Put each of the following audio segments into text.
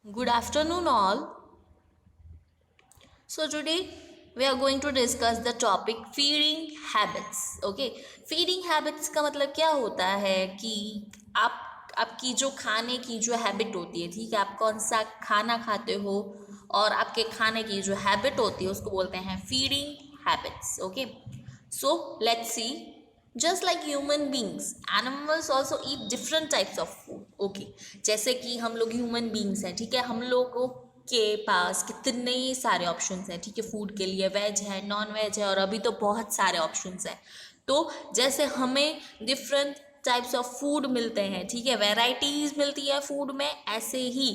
Good afternoon, all. So, today we are going to discuss the topic feeding habits. Okay, feeding habits का मतलब क्या होता है कि आपकी जो खाने की जो हैबिट होती है, ठीक है, आप कौन सा खाना खाते हो और आपके खाने की जो हैबिट होती है उसको बोलते हैं feeding habits. Okay, so let's see. Just like human beings, animals also eat different types of food. Okay, जैसे कि हम लोग ह्यूमन बींग्स हैं, ठीक है, हम लोगों के पास कितने सारे ऑप्शंस हैं, ठीक है, फूड के लिए. वेज है, नॉन वेज है, और अभी तो बहुत सारे ऑप्शंस हैं. तो जैसे हमें डिफरेंट टाइप्स ऑफ फूड मिलते हैं, ठीक है, वेराइटीज मिलती है फूड में, ऐसे ही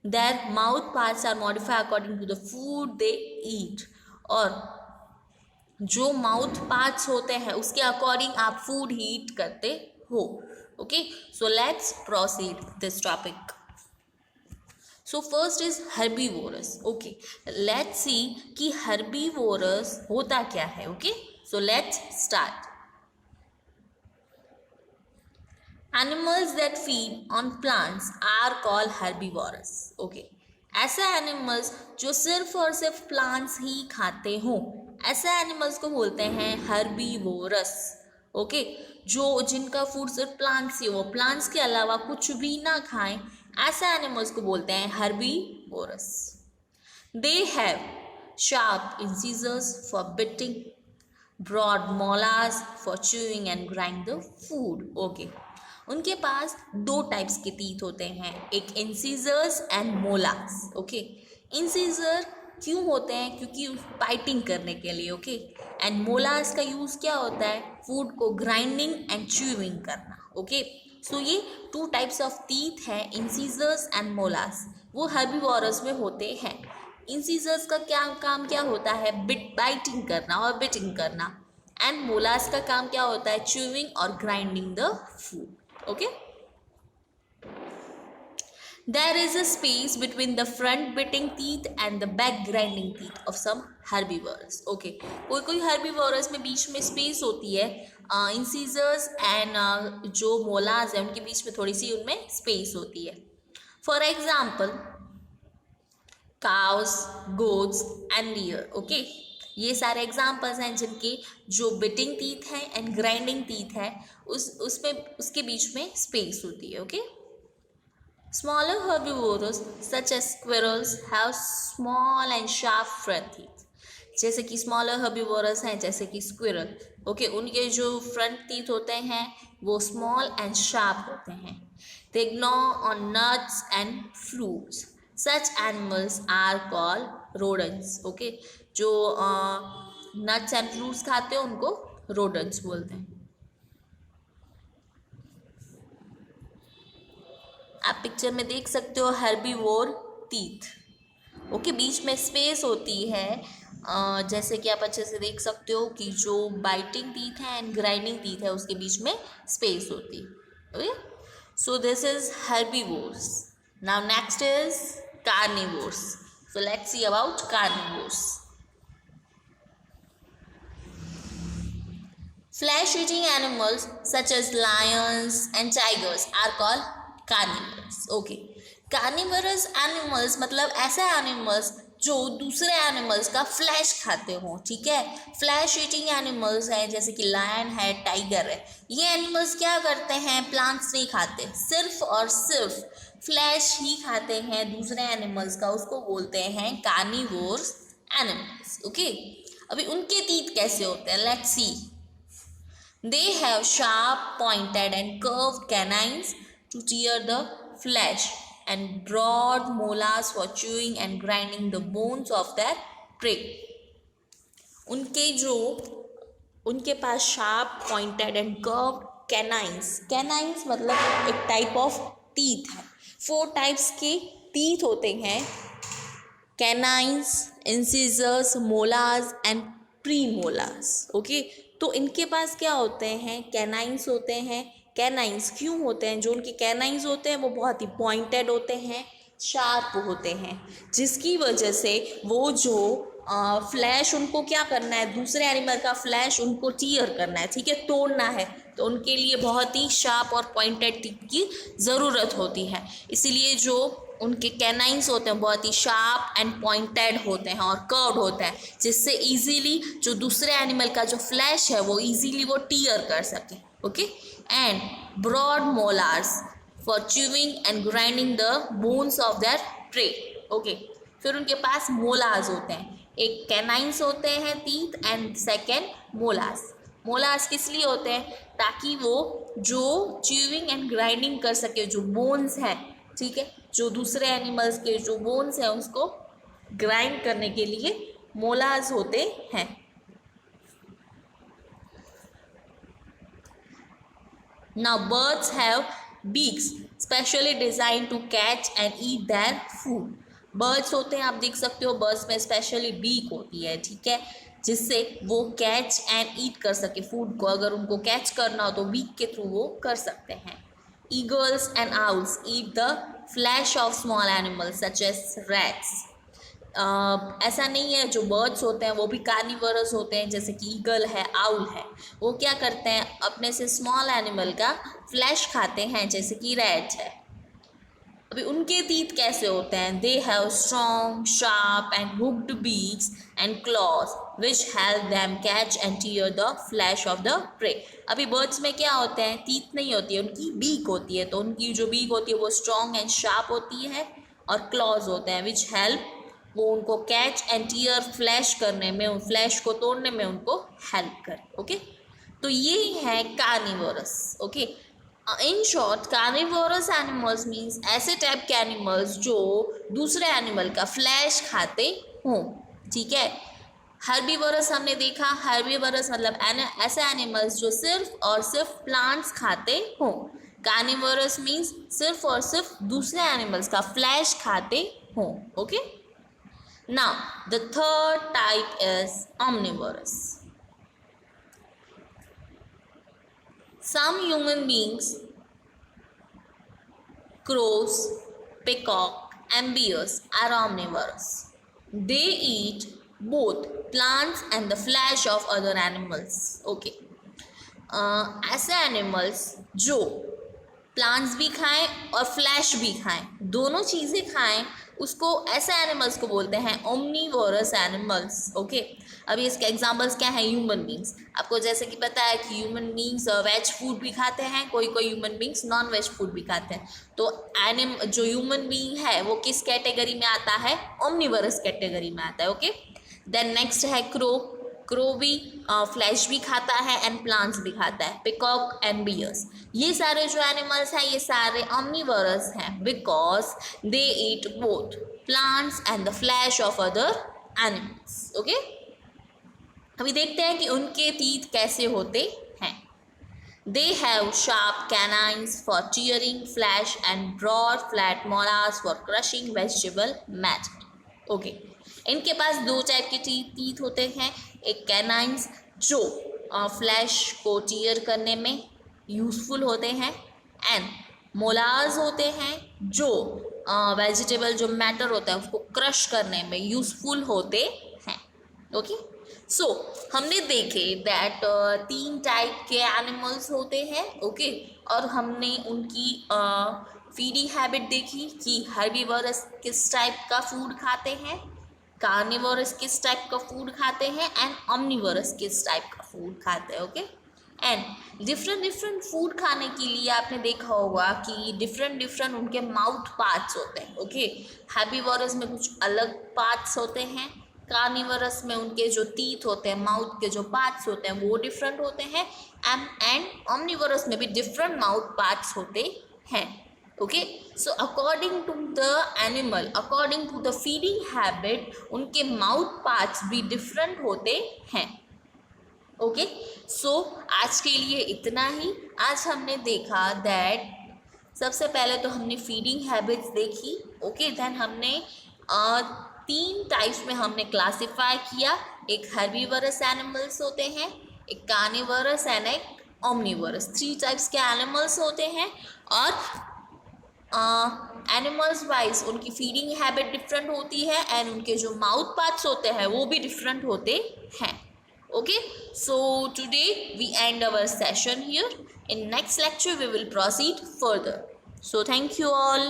their mouth parts are modify according to the food they eat. और जो माउथ पार्ट्स होते हैं उसके अकॉर्डिंग आप फूड हीट करते हो. Okay, so let's proceed this topic. So first is herbivorous. Okay, let's see कि हर्बीवोरस होता क्या है. Okay, so let's start. Animals that feed on plants are called herbivorous. Okay, ऐसे एनिमल्स जो सिर्फ और सिर्फ प्लांट्स ही खाते हों, ऐसे एनिमल्स को बोलते हैं हर्बीवोरस. ओके, जो जिनका फूड सिर्फ प्लांट्स ही हो, प्लांट्स के अलावा कुछ भी ना खाएं, ऐसे एनिमल्स को बोलते हैं herbivorous. They have sharp incisors for biting, broad molars for chewing and grind the food. Okay, उनके पास दो टाइप्स के टीथ होते हैं, एक incisors and molars. Okay, incisor क्यों होते हैं? क्योंकि बाइटिंग करने के लिए. ओके, एंड मोलार्स का यूज़ क्या होता है? फूड को ग्राइंडिंग एंड च्यूइंग करना. ओके, सो ये टू टाइप्स ऑफ टीथ हैं, इंसिजर्स एंड मोलार्स. वो हर्बीवोरस में होते हैं. इंसिजर्स का क्या काम क्या होता है? बाइटिंग करना और बिटिंग करना. एंड मोलार्स का काम क्या होता है? च्यूइंग और grinding the food. Okay, there is a space between the front biting teeth and the back grinding teeth of some herbivores. Okay, कोई herbivores में बीच में स्पेस होती है, इंसिजर्स एंड जो मोलार्स है उनके बीच में थोड़ी सी उनमें स्पेस होती है. For example cows, goats and deer. Okay, ये सारे एग्जाम्पल्स हैं जिनके जो बिटिंग टीथ है एंड ग्राइंडिंग टीथ है उसमें उसके बीच में स्पेस होती है. Okay, smaller herbivorous such as squirrels have small and sharp front teeth. जैसे कि स्मॉलर हर्बीवोरस हैं जैसे कि स्क्विरल. ओके, उनके जो फ्रंट टीथ होते हैं वो स्मॉल एंड शार्प होते हैं. They gnaw on nuts and fruits. Such animals are called rodents. Okay, जो नट्स एंड फ्रूट्स खाते हैं उनको रोडेंट्स बोलते हैं. आप पिक्चर में देख सकते हो हर्बीवोर टीथ. ओके, बीच में स्पेस होती है, जैसे कि आप अच्छे से देख सकते हो कि जो बाइटिंग टीथ है एंड ग्राइंडिंग टीथ है उसके बीच में स्पेस होती है. Okay, so this is herbivores. Now next is carnivores. So let's see about carnivores. Flesh-eating animals such as lions and tigers are called carnivores. Okay, carnivorous animals मतलब ऐसे animals जो दूसरे एनिमल्स का फ्लैश खाते हो. ठीक है, फ्लैश ईटिंग एनिमल्स हैं जैसे कि लायन है, टाइगर है. ये एनिमल्स क्या करते हैं? प्लांट्स नहीं खाते, सिर्फ और सिर्फ फ्लैश ही खाते हैं दूसरे एनिमल्स का. उसको बोलते हैं कार्निवोर्स एनिमल्स. ओके, अभी उनके टीथ कैसे होते हैं? Let's see. They have sharp, pointed and curved canines to tear the flesh and broad molars for chewing and grinding the bones of their prey. उनके पास sharp, pointed and curved canines मतलब एक type of teeth है. 4 types के teeth होते हैं, canines, incisors, molars and premolars. Okay, तो इनके पास क्या होते हैं? कैनाइंस होते हैं. कैनाइंस क्यों होते हैं? जो उनके कैनाइंस होते हैं वो बहुत ही पॉइंटेड होते हैं, शार्प होते हैं, जिसकी वजह से वो जो फ्लैश उनको क्या करना है, दूसरे एनिमल का फ्लैश उनको टीयर करना है, ठीक है, तोड़ना है, तो उनके लिए बहुत ही शार्प और पॉइंटेड टिप की ज़रूरत होती है. इसीलिए जो उनके कैनाइंस होते हैं बहुत ही शार्प एंड पॉइंटेड होते हैं और कर्व्ड होते हैं, जिससे इजीली जो दूसरे एनिमल का जो फ्लैश है वो इजीली वो टीयर कर सके। Okay, and broad molars for chewing and grinding the bones of their prey. Okay, फिर उनके पास मोलार्स होते हैं, एक कैनाइंस होते हैं teeth and second molars. Molars किस लिए होते हैं? ताकि वो जो च्यूइंग एंड ग्राइंडिंग कर सके, जो बोन्स हैं, ठीक है, जो दूसरे एनिमल्स के जो बोन्स हैं उसको ग्राइंड करने के लिए मोलार्स होते हैं। Now birds have beaks specially designed to catch and eat their food. Birds होते हैं, आप देख सकते हो बर्ड्स में स्पेशली बीक होती है, ठीक है, जिससे वो कैच एंड ईट कर सके फूड को। अगर उनको कैच करना हो तो बीक के थ्रू वो कर सकते हैं। Eagles and owls eat the flesh of small animals such as rats. ऐसा नहीं है, जो बर्ड्स होते हैं वो भी कार्निवरस होते हैं, जैसे कि ईगल है, आउल है, वो क्या करते हैं अपने से स्मॉल एनिमल का फ्लैश खाते हैं, जैसे कि रैट है। अभी उनके टीथ कैसे होते हैं? They have strong sharp and hooked beaks and clause which help them catch and tear the flesh of the prey. अभी बर्ड्स में क्या होते हैं? टीथ नहीं होती है, उनकी बीक होती है, तो उनकी जो बीक होती है वो स्ट्रॉन्ग एंड शार्प होती है, और क्लॉज होते हैं विच हेल्प वो उनको कैच एंड टीयर फ्लैश करने में, उन फ्लैश को तोड़ने में उनको हेल्प करे। ओके, तो ये है carnivorous. Okay, in short carnivorous animals means ऐसे टाइप के एनिमल्स जो दूसरे एनिमल का फ्लैश खाते हों, ठीक है। हर्बीवोरस हमने देखा, हर्बीवोरस मतलब ऐसे एनिमल्स जो सिर्फ और सिर्फ प्लांट्स खाते हों। कार्निवोरस मीन्स सिर्फ और सिर्फ दूसरे एनिमल्स का फ्लैश खाते हों। Okay, now the third type is omnivorous. Some human beings, crows, peacock and bears are omnivorous. They eat both plants and the flesh of other animals. Okay, ऐसे animals जो plants भी खाएं और flash भी खाएं, दोनों चीज़ें खाएं, उसको ऐसे एनिमल्स को बोलते हैं ओमनीवोरस एनिमल्स। ओके, अभी इसके एग्जांपल्स क्या हैं? Human beings. आपको जैसे कि पता है कि ह्यूमन बींग्स वेज फूड भी खाते हैं, कोई कोई human beings non veg food भी खाते हैं। तो जो ह्यूमन बींग है वो किस कैटेगरी में आता है? ओमनीवोरस कैटेगरी में आता है। ओके, देन नेक्स्ट है क्रो। क्रो भी फ्लैश भी खाता है एंड प्लांट्स भी खाता है। पिकॉक एंड बियर्स, ये सारे जो एनिमल्स हैं ये सारे omnivorous हैं because they eat both plants and the flesh of other animals. Okay, अभी देखते हैं कि उनके टीथ कैसे होते हैं। They have sharp canines for tearing flesh and broad flat molars for crushing vegetable matter. Okay, इनके पास दो टाइप के टीथ होते हैं, एक कैनाइन्स जो फ्लैश को टीयर करने में यूज़फुल होते हैं, एंड मोलार्स होते हैं जो वेजिटेबल जो मैटर होता है उसको क्रश करने में यूज़फुल होते हैं। ओके, सो हमने देखे दैट 3 टाइप के एनिमल्स होते हैं। ओके, और हमने उनकी फीडिंग हैबिट देखी कि हर्बीवोरस किस टाइप का फूड खाते हैं, कार्निवोरस किस टाइप का फूड खाते हैं, एंड ओमनीवोरस किस टाइप का फूड खाते हैं। ओके, एंड डिफरेंट फूड खाने के लिए आपने देखा होगा कि डिफरेंट उनके माउथ पार्ट्स होते हैं। ओके, हर्बीवोरस में कुछ अलग पार्ट्स होते हैं, कार्निवोरस में उनके जो टीथ होते हैं, माउथ के जो पार्ट्स होते हैं वो डिफरेंट होते हैं, एंड ओमनीवोरस में भी डिफरेंट माउथ पार्ट्स होते हैं। Okay, so according to the animal, according to the feeding habit, उनके माउथ पार्ट्स भी डिफरेंट होते हैं। ओके, सो आज के लिए इतना ही। आज हमने देखा दैट सबसे पहले तो हमने फीडिंग हैबिट्स देखी। ओके, देन हमने 3 टाइप्स में हमने क्लासीफाई किया, एक हर्बीवोरस एनिमल्स होते हैं, एक कार्निवोरस एंड एक ओमनीवोरस। 3 टाइप्स के एनिमल्स होते हैं, और एनिमल्स वाइज उनकी फीडिंग हैबिट डिफरेंट होती है, एंड उनके जो माउथ पार्ट्स होते हैं वो भी डिफरेंट होते हैं। Okay, so today we end our session here. In next lecture we will proceed further. So thank you all.